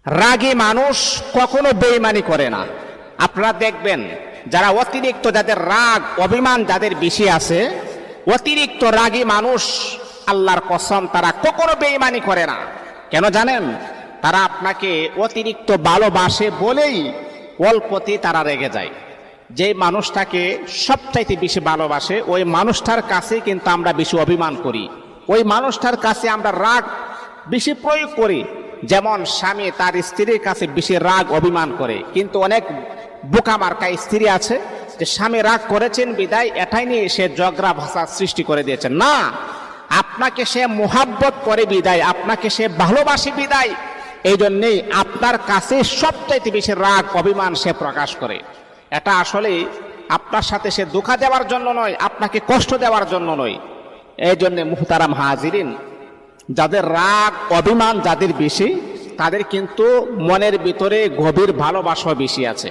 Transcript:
রাগী মানুষ কখনো বেঈমানি করে না। আপনারা দেখবেন যারা অতিরিক্ত, যাদের রাগ অভিমান যাদের বেশি আছে, অতিরিক্ত রাগী মানুষ, আল্লাহর কসম তারা কখনো বেঈমানি করে না। কেন জানেন? তারা আপনাকে অতিরিক্ত ভালোবাসে বলেই অল্পতেই তারা রেগে যায়। যে মানুষটাকে সবচাইতে বেশি ভালোবাসে ওই মানুষটার কাছে কিন্তু আমরা বেশি অভিমান করি, ওই মানুষটার কাছে আমরা রাগ বেশি প্রয়োগ করি। যেমন স্বামী তার স্ত্রীর কাছে বেশি রাগ অভিমান করে, কিন্তু অনেক বোকা মার্কা স্ত্রী আছে যে স্বামী রাগ করেছেন বিদায় এটাই নিয়ে সে ঝগড়া ভাষা সৃষ্টি করে দিয়েছেন। না, আপনাকে সে মোহাব্বত করে বিদায়, আপনাকে সে ভালোবাসে বিদায়, এই জন্যেই আপনার কাছে সবচাইতে বেশি রাগ অভিমান সে প্রকাশ করে। এটা আসলে আপনার সাথে সে ধোঁকা দেওয়ার জন্য নয়, আপনাকে কষ্ট দেওয়ার জন্য নয়। এই জন্য মুহতারাম হাজিরিন, যাদের রাগ অভিমান যাদের বেশি, তাদের কিন্তু মনের ভিতরে গভীর ভালোবাসা বেশি আছে।